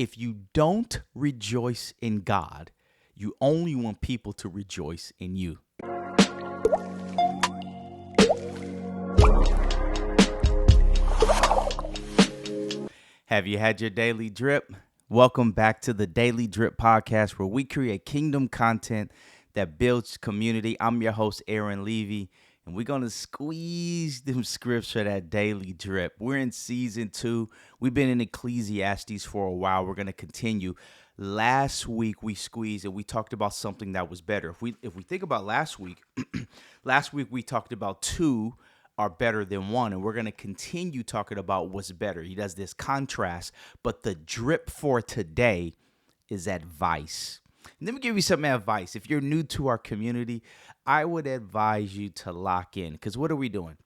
if you don't rejoice in God, you only want people to rejoice in you. Have you had your daily drip? Welcome back to the Daily Drip Podcast, where we create kingdom content that builds community. I'm your host, Aaron Levy, and we're going to squeeze them scripts for that daily drip. We're in season 2. We've been in Ecclesiastes for a while. We're going to continue. Last week we squeezed and we talked about something that was better. If we think about last week, last week we talked about 2 are better than 1, and we're going to continue talking about what's better. He does this contrast, but the drip for today is advice. And let me give you some advice. If you're new to our community, I would advise you to lock in, because what are we doing?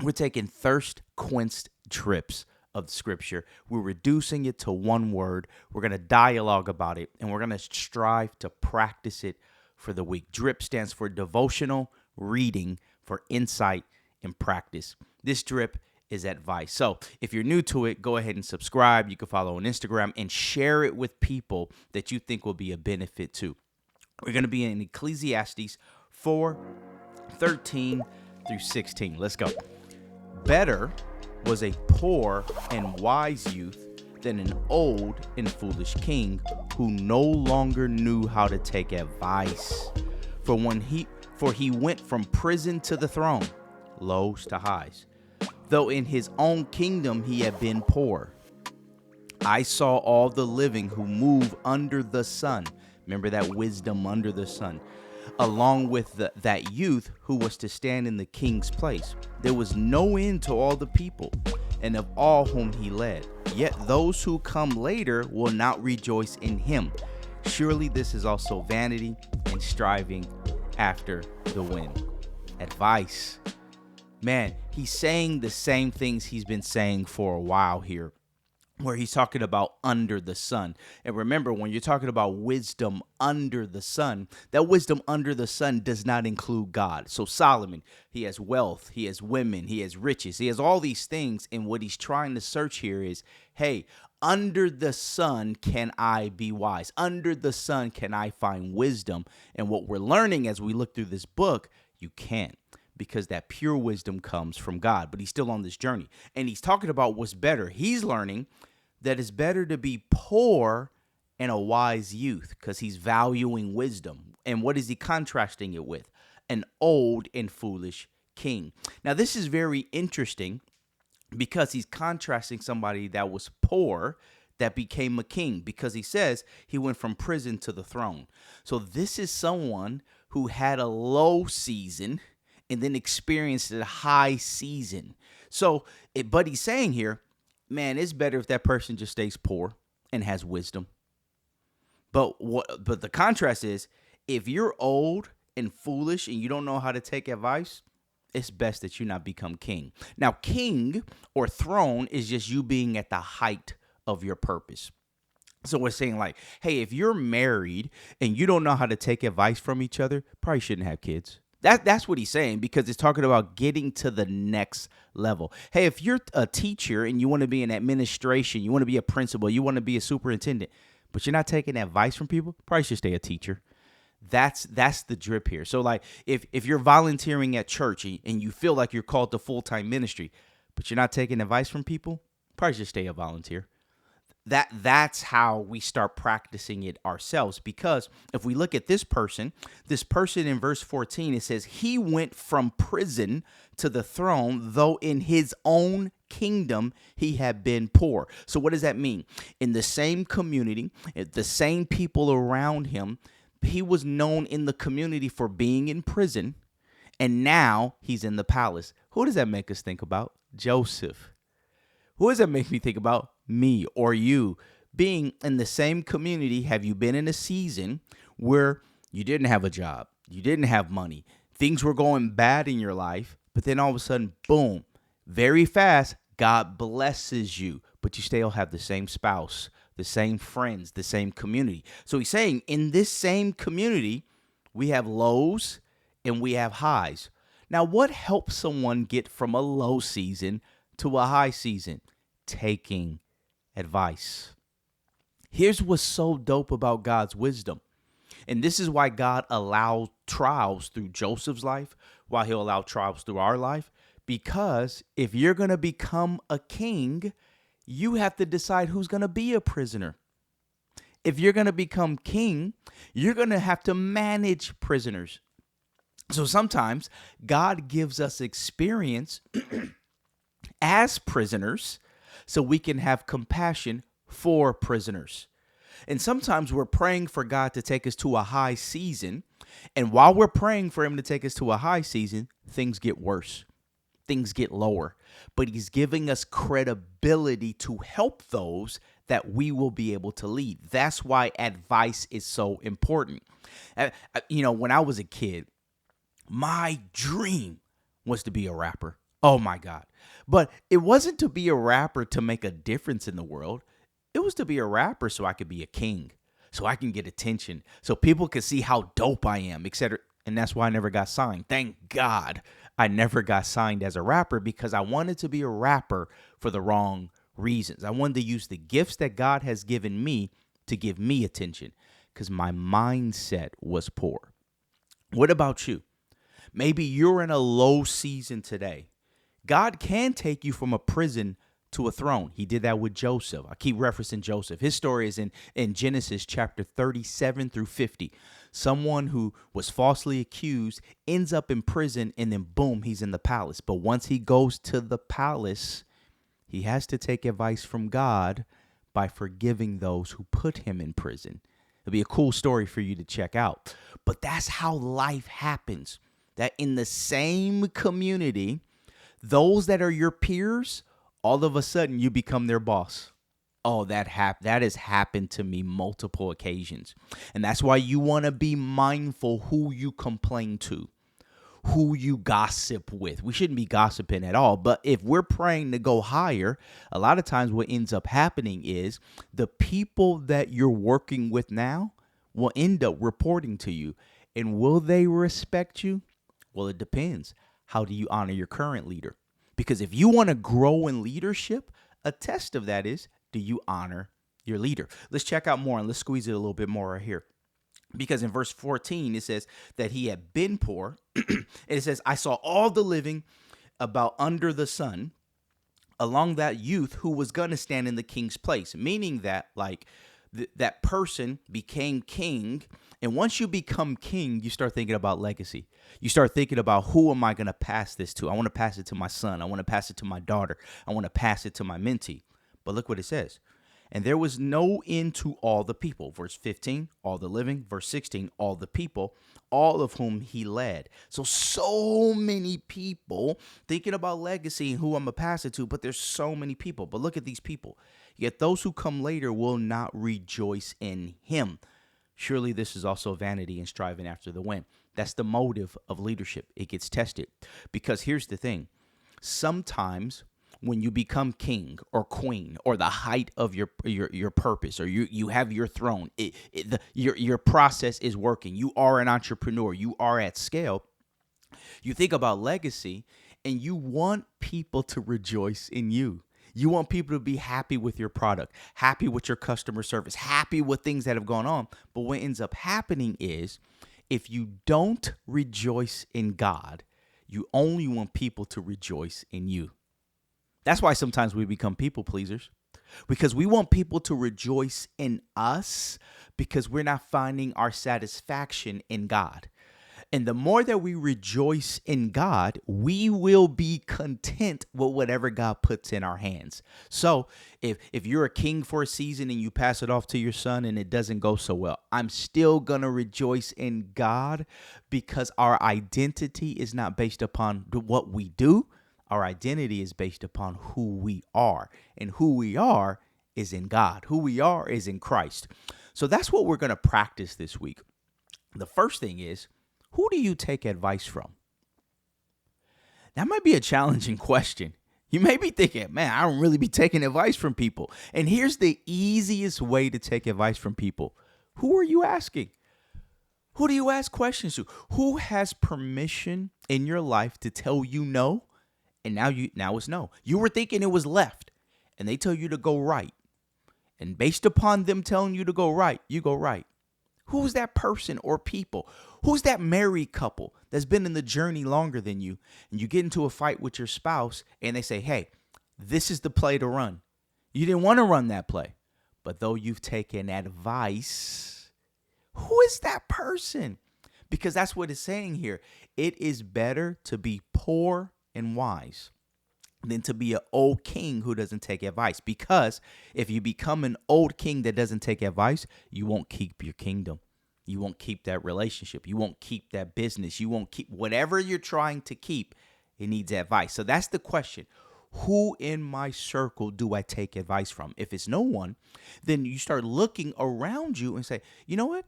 We're taking thirst-quenched drips of Scripture. We're reducing it to one word. We're going to dialogue about it, and we're going to strive to practice it for the week. DRIP stands for devotional reading for insight and practice. This drip is advice. So if you're new to it, go ahead and subscribe. You can follow on Instagram and share it with people that you think will be a benefit to. We're going to be in Ecclesiastes 4:13 through 16. Let's go. Better was a poor and wise youth than an old and foolish king who no longer knew how to take advice. For he went from prison to the throne, lows to highs, though in his own kingdom he had been poor. I saw all the living who move under the sun. Remember that wisdom under the sun. Along with that youth who was to stand in the king's place. There was no end to all the people, and of all whom he led. Yet those who come later will not rejoice in him. Surely this is also vanity and striving after the wind. Advice. Man, he's saying the same things he's been saying for a while here, where he's talking about under the sun. And remember, when you're talking about wisdom under the sun, that wisdom under the sun does not include God. So Solomon, he has wealth, he has women, he has riches, he has all these things. And what he's trying to search here is, hey, under the sun can I be wise? Under the sun can I find wisdom? And what we're learning as we look through this book, you can't. Because that pure wisdom comes from God. But he's still on this journey. And he's talking about what's better. He's learning that it's better to be poor and a wise youth, because he's valuing wisdom. And what is he contrasting it with? An old and foolish king. Now, this is very interesting because he's contrasting somebody that was poor that became a king, because he says he went from prison to the throne. So this is someone who had a low season and then experienced a high season. But he's saying here, man, it's better if that person just stays poor and has wisdom. But the contrast is, if you're old and foolish and you don't know how to take advice, it's best that you not become king. Now, king or throne is just you being at the height of your purpose. So we're saying like, hey, if you're married and you don't know how to take advice from each other, probably shouldn't have kids. That's what he's saying, because it's talking about getting to the next level. Hey, if you're a teacher and you want to be in administration, you want to be a principal, you want to be a superintendent, but you're not taking advice from people, probably should stay a teacher. That's the drip here. So like if you're volunteering at church and you feel like you're called to full-time ministry, but you're not taking advice from people, probably should stay a volunteer. That's how we start practicing it ourselves. Because if we look at this person in verse 14, it says he went from prison to the throne, though in his own kingdom he had been poor. So what does that mean? In the same community, the same people around him, he was known in the community for being in prison, and now he's in the palace. Who does that make us think about? Joseph. Who does that make me think about? Me or you. Being in the same community, have you been in a season where you didn't have a job, you didn't have money, things were going bad in your life, but then all of a sudden, boom, very fast, God blesses you, but you still have the same spouse, the same friends, the same community. So he's saying in this same community, we have lows and we have highs. Now, what helps someone get from a low season to a high season? Taking advice. Here's what's so dope about God's wisdom. And this is why God allowed trials through Joseph's life, why he'll allow trials through our life. Because if you're going to become a king, you have to decide who's going to be a prisoner. If you're going to become king, you're going to have to manage prisoners. So sometimes God gives us experience as prisoners so we can have compassion for prisoners. And sometimes we're praying for God to take us to a high season. And while we're praying for him to take us to a high season, things get worse. Things get lower. But he's giving us credibility to help those that we will be able to lead. That's why advice is so important. When I was a kid, my dream was to be a rapper. Oh my God. But it wasn't to be a rapper to make a difference in the world. It was to be a rapper so I could be a king, so I can get attention, so people could see how dope I am, etc. And that's why I never got signed. Thank God I never got signed as a rapper, because I wanted to be a rapper for the wrong reasons. I wanted to use the gifts that God has given me to give me attention, because my mindset was poor. What about you? Maybe you're in a low season today. God can take you from a prison to a throne. He did that with Joseph. I keep referencing Joseph. His story is in Genesis chapter 37 through 50. Someone who was falsely accused ends up in prison, and then boom, he's in the palace. But once he goes to the palace, he has to take advice from God by forgiving those who put him in prison. It'll be a cool story for you to check out. But that's how life happens. That in the same community, those that are your peers, all of a sudden you become their boss. Oh, that has happened to me multiple occasions. And that's why you want to be mindful who you complain to, who you gossip with. We shouldn't be gossiping at all. But if we're praying to go higher, a lot of times what ends up happening is the people that you're working with now will end up reporting to you. And will they respect you? Well, it depends. How do you honor your current leader? Because if you want to grow in leadership, a test of that is, do you honor your leader? Let's check out more, and let's squeeze it a little bit more right here. Because in verse 14, it says that he had been poor. And it says, I saw all the living about under the sun along that youth who was going to stand in the king's place. Meaning that that person became king. And once you become king, you start thinking about legacy. You start thinking about, who am I going to pass this to? I want to pass it to my son. I want to pass it to my daughter. I want to pass it to my mentee. But look what it says. And there was no end to all the people. Verse 15, all the living. Verse 16, all the people, all of whom he led. So many people thinking about legacy and who I'm going to pass it to, but there's so many people. But look at these people. Yet those who come later will not rejoice in him. Surely this is also vanity and striving after the wind. That's the motive of leadership. It gets tested. Because here's the thing. Sometimes when you become king or queen, or the height of your purpose, or you have your throne, your process is working. You are an entrepreneur. You are at scale. You think about legacy, and you want people to rejoice in you. You want people to be happy with your product, happy with your customer service, happy with things that have gone on. But what ends up happening is, if you don't rejoice in God, you only want people to rejoice in you. That's why sometimes we become people pleasers, because we want people to rejoice in us because we're not finding our satisfaction in God. And the more that we rejoice in God, we will be content with whatever God puts in our hands. So if you're a king for a season and you pass it off to your son and it doesn't go so well, I'm still going to rejoice in God, because our identity is not based upon what we do. Our identity is based upon who we are, and who we are is in God. Who we are is in Christ. So that's what we're going to practice this week. The first thing is, who do you take advice from? That might be a challenging question. You may be thinking, man, I don't really be taking advice from people. And here's the easiest way to take advice from people. Who are you asking? Who do you ask questions to? Who has permission in your life to tell you no? And now it's no. You were thinking it was left, and they tell you to go right. And based upon them telling you to go right, you go right. Who's that person or people? Who's that married couple that's been in the journey longer than you? And you get into a fight with your spouse and they say, hey, this is the play to run. You didn't want to run that play. But though you've taken advice, who is that person? Because that's what it's saying here. It is better to be poor and wise than to be an old king who doesn't take advice. Because if you become an old king that doesn't take advice, you won't keep your kingdom. You won't keep that relationship. You won't keep that business. You won't keep whatever you're trying to keep. It needs advice. So that's the question. Who in my circle do I take advice from? If it's no one, then you start looking around you and say, you know what?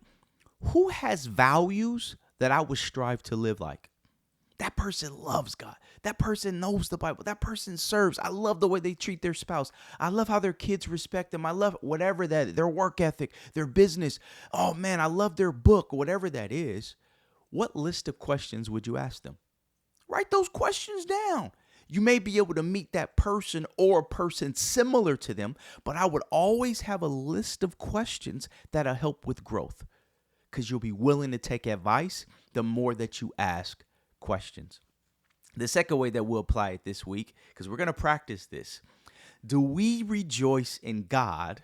Who has values that I would strive to live like? That person loves God. That person knows the Bible. That person serves. I love the way they treat their spouse. I love how their kids respect them. I love whatever that, their work ethic, their business. Oh man, I love their book, whatever that is. What list of questions would you ask them? Write those questions down. You may be able to meet that person or a person similar to them, but I would always have a list of questions that'll help with growth, because you'll be willing to take advice the more that you ask questions. The second way that we'll apply it this week, because we're going to practice this. Do we rejoice in God,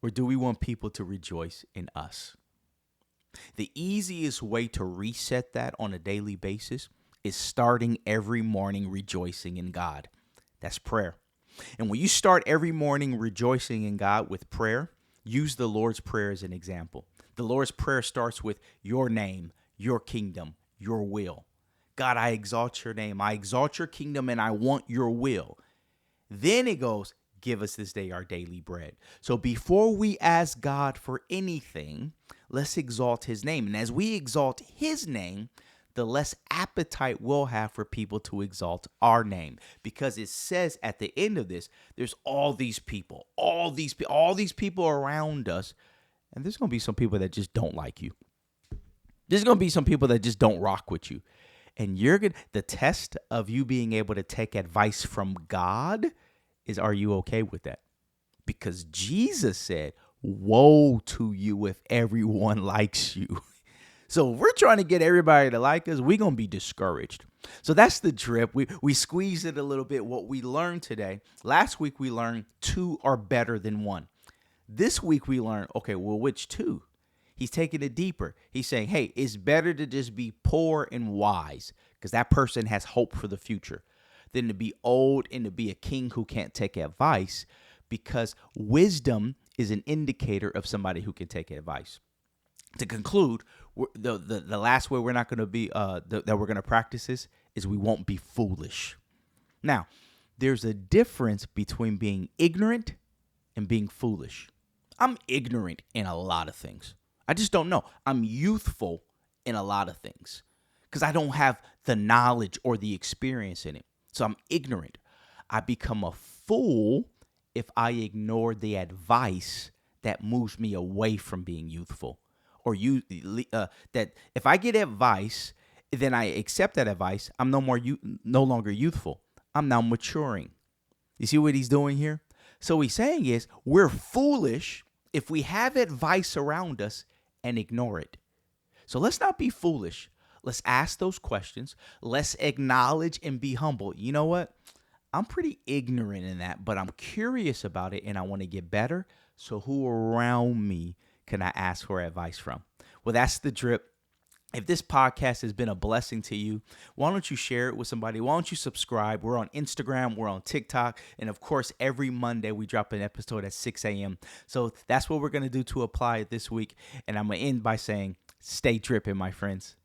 or do we want people to rejoice in us? The easiest way to reset that on a daily basis is starting every morning rejoicing in God. That's prayer. And when you start every morning rejoicing in God with prayer, use the Lord's Prayer as an example. The Lord's Prayer starts with your name, your kingdom, your will. God, I exalt your name. I exalt your kingdom and I want your will. Then it goes, give us this day our daily bread. So before we ask God for anything, let's exalt his name. And as we exalt his name, the less appetite we'll have for people to exalt our name. Because it says at the end of this, there's all these people around us. And there's going to be some people that just don't like you. There's going to be some people that just don't rock with you. And the test of you being able to take advice from God is, are you okay with that? Because Jesus said, woe to you if everyone likes you. So if we're trying to get everybody to like us, we're going to be discouraged. So that's the drip. We squeezed it a little bit. What we learned today, last week we learned 2 are better than 1. This week we learned, okay, well, which 2? He's taking it deeper. He's saying, hey, it's better to just be poor and wise, because that person has hope for the future, than to be old and to be a king who can't take advice, because wisdom is an indicator of somebody who can take advice. To conclude, the last way we're not going to be that we're going to practice this is we won't be foolish. Now, there's a difference between being ignorant and being foolish. I'm ignorant in a lot of things. I just don't know. I'm youthful in a lot of things because I don't have the knowledge or the experience in it. So I'm ignorant. I become a fool if I ignore the advice that moves me away from being youthful. Or that if I get advice, then I accept that advice, I'm no longer youthful. I'm now maturing. You see what he's doing here? So what he's saying is we're foolish if we have advice around us and ignore it. So let's not be foolish. Let's ask those questions. Let's acknowledge and be humble. You know what? I'm pretty ignorant in that, but I'm curious about it and I want to get better. So who around me can I ask for advice from? Well, that's the drip. If this podcast has been a blessing to you, why don't you share it with somebody? Why don't you subscribe? We're on Instagram. We're on TikTok. And of course, every Monday we drop an episode at 6 a.m. So that's what we're going to do to apply it this week. And I'm going to end by saying, stay dripping, my friends.